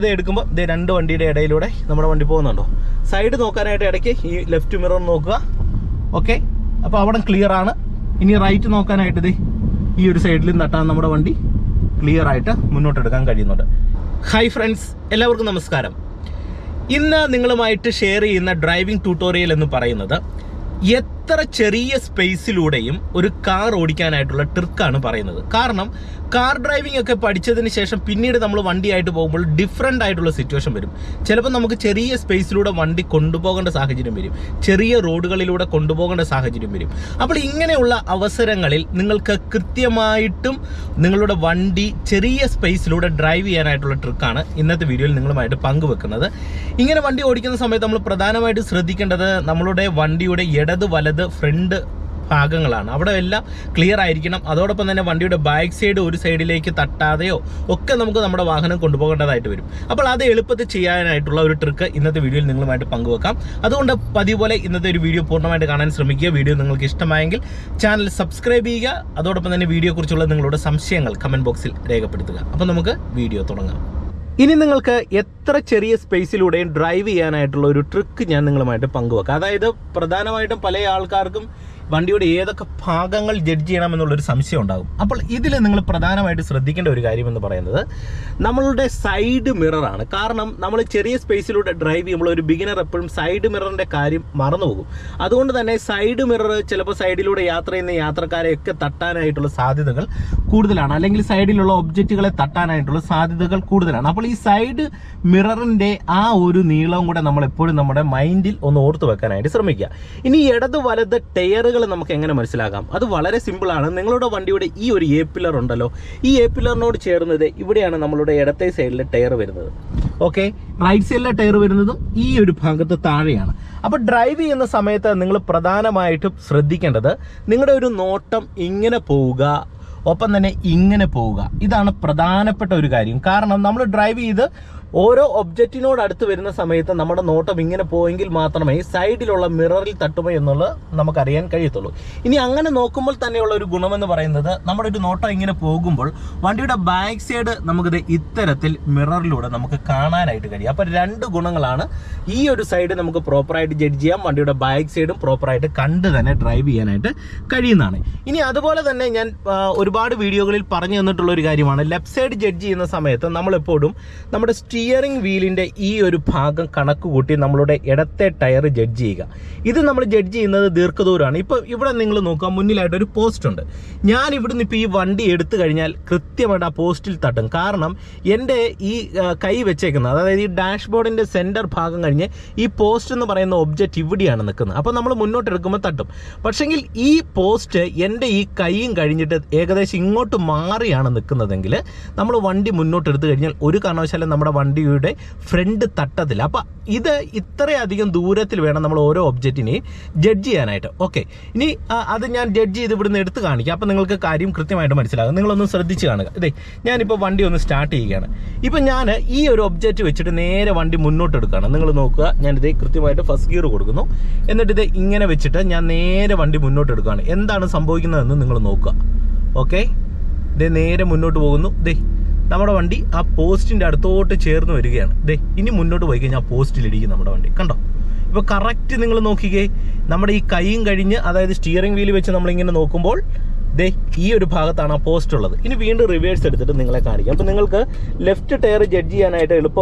ഇത് എടുക്കുമ്പോൾ ഇത് രണ്ട് വണ്ടിയുടെ ഇടയിലൂടെ നമ്മുടെ വണ്ടി പോകുന്നുണ്ടോ. സൈഡ് നോക്കാനായിട്ട് ഇടയ്ക്ക് ഈ ലെഫ്റ്റ് മിറർ നോക്കുക. ഓക്കെ, അപ്പോൾ അവിടെ ക്ലിയർ ആണ്. ഇനി റൈറ്റ് നോക്കാനായിട്ട് ഇത് ഈ ഒരു സൈഡിൽ നട്ടാൻ നമ്മുടെ വണ്ടി ക്ലിയർ ആയിട്ട് മുന്നോട്ടെടുക്കാൻ കഴിയുന്നുണ്ട്. ഹായ് ഫ്രണ്ട്സ്, എല്ലാവർക്കും നമസ്കാരം. ഇന്ന് നിങ്ങളുമായിട്ട് ഷെയർ ചെയ്യുന്ന ഡ്രൈവിംഗ് ട്യൂട്ടോറിയൽ എന്ന് പറയുന്നത് എത്ര ചെറിയ സ്പേസിലൂടെയും ഒരു കാർ ഓടിക്കാനായിട്ടുള്ള ട്രിക്കാണ് പറയുന്നത്. കാരണം കാർ ഡ്രൈവിംഗ് ഒക്കെ പഠിച്ചതിന് ശേഷം പിന്നീട് നമ്മൾ വണ്ടിയായിട്ട് പോകുമ്പോൾ ഡിഫറെൻ്റ് ആയിട്ടുള്ള സിറ്റുവേഷൻ വരും. ചിലപ്പോൾ നമുക്ക് ചെറിയ സ്പേസിലൂടെ വണ്ടി കൊണ്ടുപോകേണ്ട സാഹചര്യം വരും, ചെറിയ റോഡുകളിലൂടെ കൊണ്ടുപോകേണ്ട സാഹചര്യം വരും. അപ്പോൾ ഇങ്ങനെയുള്ള അവസരങ്ങളിൽ നിങ്ങൾക്ക് കൃത്യമായിട്ടും നിങ്ങളുടെ വണ്ടി ചെറിയ സ്പേസിലൂടെ ഡ്രൈവ് ചെയ്യാനായിട്ടുള്ള ട്രിക്കാണ് ഇന്നത്തെ വീഡിയോയിൽ നിങ്ങളുമായിട്ട് പങ്കുവെക്കുന്നത്. ഇങ്ങനെ വണ്ടി ഓടിക്കുന്ന സമയത്ത് നമ്മൾ പ്രധാനമായിട്ട് ശ്രദ്ധിക്കേണ്ടത് നമ്മളുടെ വണ്ടിയുടെ ഇടത് വലത് ഫ്രണ്ട് ഭാഗങ്ങളാണ്. അവിടെ എല്ലാം ക്ലിയർ ആയിരിക്കണം. അതോടൊപ്പം തന്നെ വണ്ടിയുടെ ബാക്ക് സൈഡ് ഒരു സൈഡിലേക്ക് തട്ടാതെയോ ഒക്കെ നമുക്ക് നമ്മുടെ വാഹനം കൊണ്ടുപോകേണ്ടതായിട്ട് വരും. അപ്പോൾ അത് എളുപ്പത്തിൽ ചെയ്യാനായിട്ടുള്ള ഒരു ട്രിക്ക് ഇന്നത്തെ വീഡിയോയിൽ നിങ്ങളുമായിട്ട് പങ്കുവെക്കാം. അതുകൊണ്ട് പതിവ് പോലെ ഇന്നത്തെ ഒരു വീഡിയോ പൂർണ്ണമായിട്ട് കാണാൻ ശ്രമിക്കുക. വീഡിയോ നിങ്ങൾക്ക് ഇഷ്ടമായെങ്കിൽ ചാനൽ സബ്സ്ക്രൈബ് ചെയ്യുക. അതോടൊപ്പം തന്നെ വീഡിയോയെക്കുറിച്ചുള്ള നിങ്ങളുടെ സംശയങ്ങൾ കമൻറ്റ് ബോക്സിൽ രേഖപ്പെടുത്തുക. അപ്പോൾ നമുക്ക് വീഡിയോ തുടങ്ങാം. ഇനി നിങ്ങൾക്ക് എത്ര ചെറിയ സ്പേസിലൂടെയും ഡ്രൈവ് ചെയ്യാനായിട്ടുള്ള ഒരു ട്രിക്ക് ഞാൻ നിങ്ങളുമായിട്ട് പങ്കുവെക്കാം. അതായത് പ്രധാനമായിട്ടും പല ആൾക്കാർക്കും വണ്ടിയുടെ ഏതൊക്കെ ഭാഗങ്ങൾ ജഡ്ജ് ചെയ്യണമെന്നുള്ളൊരു സംശയം ഉണ്ടാകും. അപ്പോൾ ഇതിൽ നിങ്ങൾ പ്രധാനമായിട്ട് ശ്രദ്ധിക്കേണ്ട ഒരു കാര്യം എന്ന് പറയുന്നത് നമ്മളുടെ സൈഡ് മിററാണ്. കാരണം നമ്മൾ ചെറിയ സ്പേസിലൂടെ ഡ്രൈവ് ചെയ്യുമ്പോൾ ഒരു ബിഗിനർ എപ്പോഴും സൈഡ് മിററിൻ്റെ കാര്യം മറന്നുപോകും. അതുകൊണ്ട് തന്നെ സൈഡ് മിറർ ചിലപ്പോൾ സൈഡിലൂടെ യാത്ര ചെയ്യുന്ന യാത്രക്കാരെയൊക്കെ തട്ടാനായിട്ടുള്ള സാധ്യതകൾ കൂടുതലാണ്, അല്ലെങ്കിൽ സൈഡിലുള്ള ഒബ്ജക്റ്റുകളെ തട്ടാനായിട്ടുള്ള സാധ്യതകൾ കൂടുതലാണ്. അപ്പോൾ ഈ സൈഡ് മിററിൻ്റെ ആ ഒരു നീളവും കൂടെ നമ്മൾ എപ്പോഴും നമ്മുടെ മൈൻഡിൽ ഒന്ന് ഓർത്ത് വെക്കാനായിട്ട് ശ്രമിക്കുക. ഇനി ഇടത് വലത് ടയറുകൾ നമുക്ക് എങ്ങനെ മനസ്സിലാക്കാം? അത് വളരെ സിമ്പിളാണ്. നിങ്ങളുടെ വണ്ടിയുടെ ഈ ഒരു എ പില്ലർ ഉണ്ടല്ലോ, ഈ എ പില്ലറിനോട് ചേർന്നത് ഇവിടെയാണ് നമ്മളുടെ ഇടത്തെ സൈഡിലെ ടയർ വരുന്നത്. ഓക്കെ, റൈറ്റ് സൈഡിലെ ടയർ വരുന്നതും ഈ ഒരു ഭാഗത്ത് താഴെയാണ്. അപ്പോൾ ഡ്രൈവ് ചെയ്യുന്ന സമയത്ത് നിങ്ങൾ പ്രധാനമായിട്ടും ശ്രദ്ധിക്കേണ്ടത് നിങ്ങളുടെ ഒരു നോട്ടം ഇങ്ങനെ പോവുക, ഒപ്പം തന്നെ ഇങ്ങനെ പോവുക. ഇതാണ് പ്രധാനപ്പെട്ട ഒരു കാര്യം. കാരണം നമ്മൾ ഡ്രൈവ് ചെയ്ത് ഓരോ ഒബ്ജക്റ്റിനോട് അടുത്ത് വരുന്ന സമയത്ത് നമ്മുടെ നോട്ടം ഇങ്ങനെ പോയെങ്കിൽ മാത്രമേ സൈഡിലുള്ള മിററിൽ തട്ടുമോ എന്നുള്ളത് നമുക്കറിയാൻ കഴിയത്തുള്ളൂ. ഇനി അങ്ങനെ നോക്കുമ്പോൾ തന്നെയുള്ള ഒരു ഗുണമെന്ന് പറയുന്നത് നമ്മുടെ ഒരു നോട്ടം ഇങ്ങനെ പോകുമ്പോൾ വണ്ടിയുടെ ബാക്ക് സൈഡ് നമുക്കിത് ഇത്തരത്തിൽ മിററിലൂടെ നമുക്ക് കാണാനായിട്ട് കഴിയും. അപ്പോൾ രണ്ട് ഗുണങ്ങളാണ്. ഈ ഒരു സൈഡ് നമുക്ക് പ്രോപ്പറായിട്ട് ജഡ്ജ് ചെയ്യാം, വണ്ടിയുടെ ബാക്ക് സൈഡും പ്രോപ്പറായിട്ട് കണ്ട് തന്നെ ഡ്രൈവ് ചെയ്യാനായിട്ട് കഴിയുന്നതാണ്. ഇനി അതുപോലെ തന്നെ ഞാൻ ഒരുപാട് വീഡിയോകളിൽ പറഞ്ഞു തന്നിട്ടുള്ള ഒരു കാര്യമാണ്, ലെഫ്റ്റ് സൈഡ് ജഡ്ജ് ചെയ്യുന്ന സമയത്ത് നമ്മളെപ്പോഴും നമ്മുടെ സ്റ്റിയറിംഗ് വീലിൻ്റെ ഈ ഒരു ഭാഗം കണക്ക് കൂട്ടി നമ്മളുടെ ഇടത്തെ ടയർ ജഡ്ജ് ചെയ്യുക. ഇത് നമ്മൾ ജഡ്ജ് ചെയ്യുന്നത് ദീർഘദൂരമാണ്. ഇപ്പോൾ ഇവിടെ നിങ്ങൾ നോക്കുക, മുന്നിലായിട്ടൊരു പോസ്റ്റ് ഉണ്ട്. ഞാൻ ഇവിടുന്ന് ഇപ്പോൾ ഈ വണ്ടി എടുത്തു കഴിഞ്ഞാൽ കൃത്യമായിട്ട് ആ പോസ്റ്റിൽ തട്ടും. കാരണം എൻ്റെ ഈ കൈ വെച്ചേക്കുന്നത്, അതായത് ഈ ഡാഷ്ബോർഡിൻ്റെ സെൻറ്റർ ഭാഗം കഴിഞ്ഞ് ഈ പോസ്റ്റ് എന്ന് പറയുന്ന ഒബ്ജക്റ്റ് ഇവിടെയാണ് നിൽക്കുന്നത്. അപ്പോൾ നമ്മൾ മുന്നോട്ട് എടുക്കുമ്പോൾ തട്ടും. പക്ഷെങ്കിൽ ഈ പോസ്റ്റ് എൻ്റെ ഈ കൈയും കഴിഞ്ഞിട്ട് ഏകദേശം ഇങ്ങോട്ട് മാറിയാണ് നിൽക്കുന്നതെങ്കിൽ നമ്മൾ വണ്ടി മുന്നോട്ട് എടുത്തു കഴിഞ്ഞാൽ ഒരു കാരണവശാലും നമ്മുടെ വണ്ടിയുടെ ഫ്രണ്ട് തട്ടത്തില്ല. അപ്പം ഇത് ഇത്രയധികം ദൂരത്തിൽ വേണം നമ്മൾ ഓരോ ഒബ്ജക്റ്റിനെയും ജഡ്ജ് ചെയ്യാനായിട്ട്. ഓക്കെ, ഇനി അത് ഞാൻ ജഡ്ജ് ചെയ്ത് ഇവിടുന്ന് എടുത്ത് കാണിക്കാം. അപ്പം നിങ്ങൾക്ക് കാര്യം കൃത്യമായിട്ട് മനസ്സിലാകും. നിങ്ങളൊന്ന് ശ്രദ്ധിച്ച് കാണുക. ഇതേ ഞാനിപ്പോൾ വണ്ടി ഒന്ന് സ്റ്റാർട്ട് ചെയ്യുകയാണ്. ഇപ്പം ഞാൻ ഈ ഒരു ഒബ്ജക്റ്റ് വെച്ചിട്ട് നേരെ വണ്ടി മുന്നോട്ട് എടുക്കുകയാണ്. നിങ്ങൾ നോക്കുക, ഞാനിതേ കൃത്യമായിട്ട് ഫസ്റ്റ് ഗിയർ കൊടുക്കുന്നു. എന്നിട്ട് ഇത് ഇങ്ങനെ വെച്ചിട്ട് ഞാൻ നേരെ വണ്ടി മുന്നോട്ട് എടുക്കുകയാണ്. എന്താണ് സംഭവിക്കുന്നതെന്ന് നിങ്ങൾ നോക്കുക. ഓക്കെ, ഇതേ നേരെ മുന്നോട്ട് പോകുന്നു. ഇതേ നമ്മുടെ വണ്ടി ആ പോസ്റ്റിൻ്റെ അടുത്തോട്ട് ചേർന്ന് വരികയാണ്. ദേ ഇനി മുന്നോട്ട് പോയി കഴിഞ്ഞാൽ ആ പോസ്റ്റിലിടിക്കും നമ്മുടെ വണ്ടി. കണ്ടോ? ഇപ്പോൾ കറക്റ്റ് നിങ്ങൾ നോക്കിക്കേ, നമ്മുടെ ഈ കൈയും കഴിഞ്ഞ്, അതായത് സ്റ്റിയറിംഗ് വീല് വെച്ച് നമ്മളിങ്ങനെ നോക്കുമ്പോൾ ദേ ഈ ഒരു ഭാഗത്താണ് ആ പോസ്റ്റ് ഉള്ളത്. ഇനി വീണ്ടും റിവേഴ്സ് എടുത്തിട്ട് നിങ്ങളെ കാണിക്കാം. അപ്പോൾ നിങ്ങൾക്ക് ലെഫ്റ്റ് ടയർ ജഡ്ജ് ചെയ്യാനായിട്ട്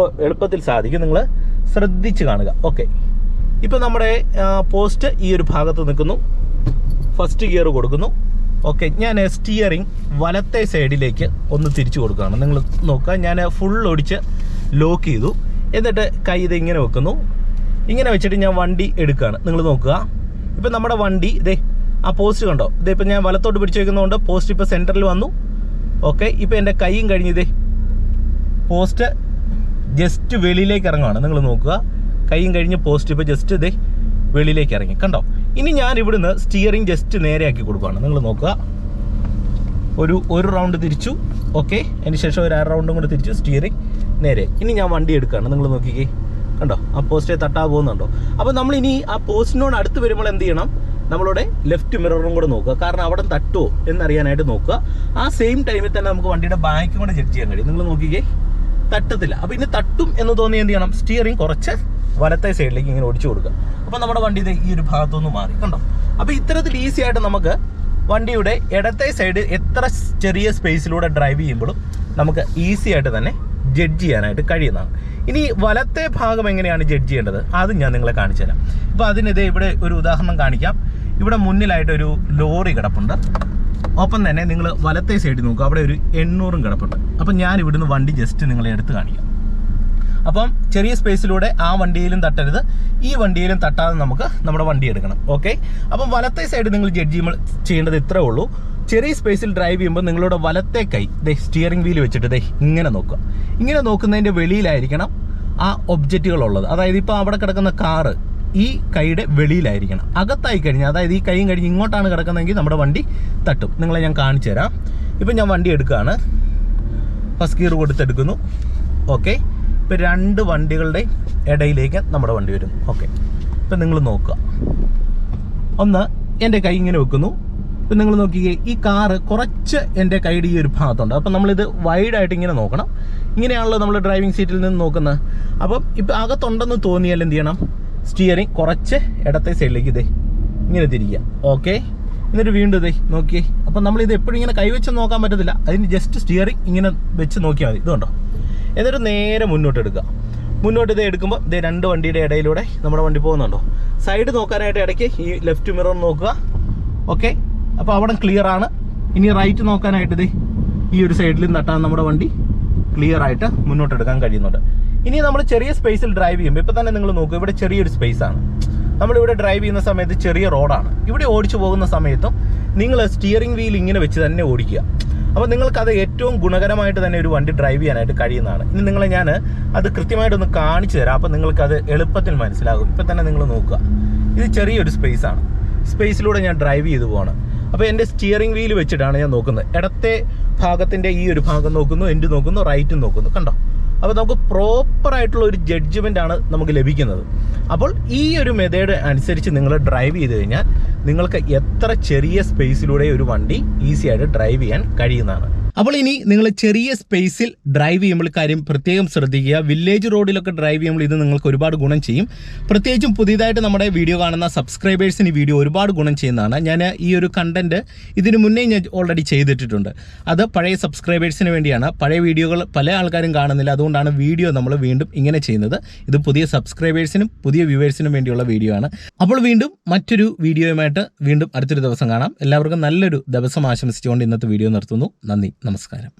എളുപ്പത്തിൽ സാധിക്കും. നിങ്ങൾ ശ്രദ്ധിച്ച് കാണുക. ഓക്കെ, ഇപ്പോൾ നമ്മുടെ പോസ്റ്റ് ഈ ഒരു ഭാഗത്ത് നിൽക്കുന്നു. ഫസ്റ്റ് ഗിയർ കൊടുക്കുന്നു. ഓക്കെ, ഞാൻ സ്റ്റിയറിംഗ് വലത്തെ സൈഡിലേക്ക് ഒന്ന് തിരിച്ചു കൊടുക്കുകയാണ്. നിങ്ങൾ നോക്കുക, ഞാൻ ഫുൾ ഒടിച്ച് ലോക്ക് ചെയ്തു. എന്നിട്ട് കൈ ഇത് ഇങ്ങനെ വെക്കുന്നു. ഇങ്ങനെ വെച്ചിട്ട് ഞാൻ വണ്ടി എടുക്കുകയാണ്. നിങ്ങൾ നോക്കുക, ഇപ്പം നമ്മുടെ വണ്ടി ഇതേ ആ പോസ്റ്റ് കണ്ടോ? ഇതേ ഇപ്പം ഞാൻ വലത്തോട്ട് പിടിച്ച് വയ്ക്കുന്നതുകൊണ്ട് പോസ്റ്റ് ഇപ്പോൾ സെൻറ്ററിൽ വന്നു. ഓക്കെ, ഇപ്പോൾ എൻ്റെ കൈയും കഴിഞ്ഞ് ഇതേ പോസ്റ്റ് ജസ്റ്റ് വെളിയിലേക്ക് ഇറങ്ങുകയാണ്. നിങ്ങൾ നോക്കുക, കൈയും കഴിഞ്ഞ് പോസ്റ്റ് ഇപ്പോൾ ജസ്റ്റ് ഇതേ വെളിയിലേക്ക് ഇറങ്ങി. കണ്ടോ? ഇനി ഞാൻ ഇവിടുന്ന് സ്റ്റിയറിംഗ് ജസ്റ്റ് നേരെയാക്കി കൊടുക്കുകയാണ്. നിങ്ങൾ നോക്കുക, ഒരു റൗണ്ട് തിരിച്ചു. ഓക്കെ, അതിന് ശേഷം ഒരു 6 റൗണ്ടും കൂടി തിരിച്ചു, സ്റ്റിയറിംഗ് നേരെ. ഇനി ഞാൻ വണ്ടി എടുക്കുകയാണ്. നിങ്ങൾ നോക്കിക്കേ, കണ്ടോ? ആ പോസ്റ്റേ തട്ടാ പോകുന്നുണ്ടോ? അപ്പോൾ നമ്മളിനി ആ പോസ്റ്റിനോട് അടുത്ത് വരുമ്പോൾ എന്ത് ചെയ്യണം? നമ്മളുടെ ലെഫ്റ്റ് മിററും കൂടെ നോക്കുക. കാരണം അവിടെ തട്ടുമോ എന്നറിയാനായിട്ട് നോക്കുക. ആ സെയിം ടൈമിൽ തന്നെ നമുക്ക് വണ്ടിയുടെ ബാക്കും കൂടെ ജഡ്ജ് ചെയ്യാൻ കഴിയും. നിങ്ങൾ നോക്കിക്കേ, തട്ടത്തില്ല. അപ്പോൾ ഇനി തട്ടും എന്ന് തോന്നി എന്ത് ചെയ്യണം, സ്റ്റിയറിംഗ് കുറച്ച് വലത്തെ സൈഡിലേക്ക് ഇങ്ങനെ ഓടിച്ചു കൊടുക്കുക. അപ്പോൾ നമ്മുടെ വണ്ടി ഈ ഒരു ഭാഗത്തുനിന്ന് മാറി കണ്ടോ. അപ്പോൾ ഇത്തരത്തിൽ ഈസി ആയിട്ട് നമുക്ക് വണ്ടിയുടെ ഇടത്തെ സൈഡ് എത്ര ചെറിയ സ്പേസിലൂടെ ഡ്രൈവ് ചെയ്യുമ്പോഴും നമുക്ക് ഈസി ആയിട്ട് തന്നെ ജഡ്ജ് ചെയ്യാനായിട്ട് കഴിയുന്നതാണ്. ഇനി വലത്തെ ഭാഗം എങ്ങനെയാണ് ജഡ്ജ് ചെയ്യേണ്ടത് അത് ഞാൻ നിങ്ങളെ കാണിച്ചു തരാം. ഇപ്പോൾ അതിനിത് ഇവിടെ ഒരു ഉദാഹരണം കാണിക്കാം. ഇവിടെ മുന്നിലായിട്ടൊരു ലോറി കിടപ്പുണ്ട്. ഒപ്പം തന്നെ നിങ്ങൾ വലത്തെ സൈഡിൽ നോക്കുക, അവിടെ ഒരു 800 കിടപ്പുണ്ട്. അപ്പം ഞാൻ ഇവിടുന്ന് വണ്ടി ജസ്റ്റ് നിങ്ങളെ എടുത്ത് കാണിക്കാം. അപ്പം ചെറിയ സ്പേസിലൂടെ ആ വണ്ടിയിലും തട്ടരുത്, ഈ വണ്ടിയിലും തട്ടാതെ നമുക്ക് നമ്മുടെ വണ്ടി എടുക്കണം. ഓക്കെ, അപ്പം വലത്തെ സൈഡ് നിങ്ങൾ ജഡ്ജ് ചെയ്യേണ്ടത് ഇത്രേ ഉള്ളൂ. ചെറിയ സ്പേസിൽ ഡ്രൈവ് ചെയ്യുമ്പോൾ നിങ്ങളുടെ വലത്തെ കൈ സ്റ്റിയറിംഗ് വീൽ വെച്ചിട്ട് ഇങ്ങനെ നോക്കുക. ഇങ്ങനെ നോക്കുന്നതിൻ്റെ വെളിയിലായിരിക്കണം ആ ഒബ്ജക്റ്റുകളുള്ളത്. അതായത് ഇപ്പോൾ അവിടെ കിടക്കുന്ന കാറ് ഈ കൈയുടെ വെളിയിലായിരിക്കണം. അകത്തായി കഴിഞ്ഞാൽ, അതായത് ഈ കൈയും കഴിഞ്ഞ് ഇങ്ങോട്ടാണ് കിടക്കുന്നതെങ്കിൽ നമ്മുടെ വണ്ടി തട്ടും. നിങ്ങളെ ഞാൻ കാണിച്ചു തരാം. ഇപ്പം ഞാൻ വണ്ടി എടുക്കുകയാണ്, ഫസ്റ്റ് ഗിയർ കൊടുത്തെടുക്കുന്നു. ഓക്കെ, ഇപ്പോൾ 2 വണ്ടികളുടെ ഇടയിലേക്ക് നമ്മുടെ വണ്ടി വരുന്നു. ഓക്കെ, ഇപ്പം നിങ്ങൾ നോക്കുക. ഒന്ന് എൻ്റെ കൈ ഇങ്ങനെ വെക്കുന്നു. ഇപ്പം നിങ്ങൾ നോക്കിയേ, ഈ കാറ് കുറച്ച് എൻ്റെ കൈയുടെ ഈ ഒരു ഭാഗത്തുണ്ട്. അപ്പം നമ്മളിത് വൈഡായിട്ട് ഇങ്ങനെ നോക്കണം. ഇങ്ങനെയാണല്ലോ നമ്മൾ ഡ്രൈവിംഗ് സീറ്റിൽ നിന്ന് നോക്കുന്നത്. അപ്പം ഇപ്പം അകത്തുണ്ടെന്ന് തോന്നിയാൽ എന്ത് ചെയ്യണം, സ്റ്റിയറിംഗ് കുറച്ച് ഇടത്തെ സൈഡിലേക്ക് ഇങ്ങനെ തിരിക്കുക. ഓക്കെ, എന്നിട്ട് വീണ്ടും നോക്കിയേ. അപ്പം നമ്മളിത് എപ്പോഴും ഇങ്ങനെ കൈവച്ച് നോക്കാൻ പറ്റത്തില്ല. അതിന് ജസ്റ്റ് സ്റ്റിയറിംഗ് ഇങ്ങനെ വെച്ച് നോക്കിയാൽ മതി. ഇതുണ്ടോ, എന്നിട്ട് നേരെ മുന്നോട്ട് എടുക്കുക. മുന്നോട്ട് എടുക്കുമ്പോൾ 2 വണ്ടിയുടെ ഇടയിലൂടെ നമ്മുടെ വണ്ടി പോകുന്നുണ്ടോ. സൈഡ് നോക്കാനായിട്ട് ഇടയ്ക്ക് ഈ ലെഫ്റ്റ് മിറർ നോക്കുക. ഓക്കെ, അപ്പോൾ അവിടെ ക്ലിയർ ആണ്. ഇനി റൈറ്റ് നോക്കാനായിട്ട് ഈ ഒരു സൈഡിൽ നട്ടാൻ നമ്മുടെ വണ്ടി ക്ലിയർ ആയിട്ട് മുന്നോട്ട് എടുക്കാൻ കഴിയുന്നുണ്ട്. ഇനി നമ്മൾ ചെറിയ സ്പേസിൽ ഡ്രൈവ് ചെയ്യുമ്പോൾ ഇപ്പം തന്നെ നിങ്ങൾ നോക്കുക, ഇവിടെ ചെറിയൊരു സ്പേസ് ആണ്. നമ്മളിവിടെ ഡ്രൈവ് ചെയ്യുന്ന സമയത്ത് ചെറിയ റോഡാണ്. ഇവിടെ ഓടിച്ചു പോകുന്ന സമയത്തും നിങ്ങൾ സ്റ്റിയറിംഗ് വീൽ ഇങ്ങനെ വെച്ച് തന്നെ ഓടിക്കുക. അപ്പോൾ നിങ്ങൾക്കത് ഏറ്റവും ഗുണകരമായിട്ട് തന്നെ ഒരു വണ്ടി ഡ്രൈവ് ചെയ്യാനായിട്ട് കഴിയുന്നതാണ്. ഇനി നിങ്ങളെ ഞാൻ അത് കൃത്യമായിട്ടൊന്ന് കാണിച്ചു തരാം. അപ്പോൾ നിങ്ങൾക്കത് എളുപ്പത്തിൽ മനസ്സിലാകും. ഇപ്പം തന്നെ നിങ്ങൾ നോക്കുക, ഇത് ചെറിയൊരു സ്പേസാണ്. സ്പേസിലൂടെ ഞാൻ ഡ്രൈവ് ചെയ്തു പോവാണ്. അപ്പോൾ എൻ്റെ സ്റ്റിയറിംഗ് വീൽ വെച്ചിട്ടാണ് ഞാൻ നോക്കുന്നത്. ഇടത്തെ ഭാഗത്തിൻ്റെ ഈ ഒരു ഭാഗം നോക്കുന്നു, എൻഡ് നോക്കുന്നു, റൈറ്റും നോക്കുന്നു. കണ്ടോ, അപ്പോൾ നമുക്ക് പ്രോപ്പറായിട്ടുള്ള ഒരു ജഡ്ജ്മെൻ്റ് ആണ് നമുക്ക് ലഭിക്കുന്നത്. അപ്പോൾ ഈ ഒരു മെത്തേഡ് അനുസരിച്ച് നിങ്ങൾ ഡ്രൈവ് ചെയ്ത് കഴിഞ്ഞാൽ നിങ്ങൾക്ക് എത്ര ചെറിയ സ്പേസിലൂടെ ഒരു വണ്ടി ഈസി ആയിട്ട് ഡ്രൈവ് ചെയ്യാൻ കഴിയുന്നതാണ്. അപ്പോൾ ഇനി നിങ്ങൾ ചെറിയ സ്പേസിൽ ഡ്രൈവ് ചെയ്യുമ്പോൾ കാര്യം പ്രത്യേകം ശ്രദ്ധിക്കുക. വില്ലേജ് റോഡിലൊക്കെ ഡ്രൈവ് ചെയ്യുമ്പോൾ ഇത് നിങ്ങൾക്ക് ഒരുപാട് ഗുണം ചെയ്യും. പ്രത്യേകിച്ചും പുതിയതായിട്ട് നമ്മുടെ വീഡിയോ കാണുന്ന സബ്സ്ക്രൈബേഴ്സിന് വീഡിയോ ഒരുപാട് ഗുണം ചെയ്യുന്നതാണ്. ഞാൻ ഈ ഒരു കണ്ടന്റ് ഇതിന് മുന്നേ ഞാൻ ഓൾറെഡി ചെയ്തിട്ടുണ്ട്. അത് പഴയ സബ്സ്ക്രൈബേഴ്സിന് വേണ്ടിയാണ്. പഴയ വീഡിയോകൾ പല ആൾക്കാരും കാണുന്നില്ല, അതുകൊണ്ടാണ് വീഡിയോ നമ്മൾ വീണ്ടും ഇങ്ങനെ ചെയ്യുന്നത്. ഇത് പുതിയ സബ്സ്ക്രൈബേഴ്സിനും പുതിയ വ്യൂവേഴ്സിനും വേണ്ടിയുള്ള വീഡിയോ ആണ്. അപ്പോൾ വീണ്ടും മറ്റൊരു വീഡിയോയുമായിട്ട് വീണ്ടും അടുത്തൊരു ദിവസം കാണാം. എല്ലാവർക്കും നല്ലൊരു ദിവസം ആശംസിച്ചുകൊണ്ട് ഇന്നത്തെ വീഡിയോ നിർത്തുന്നു. നന്ദി, നമസ്കാരം.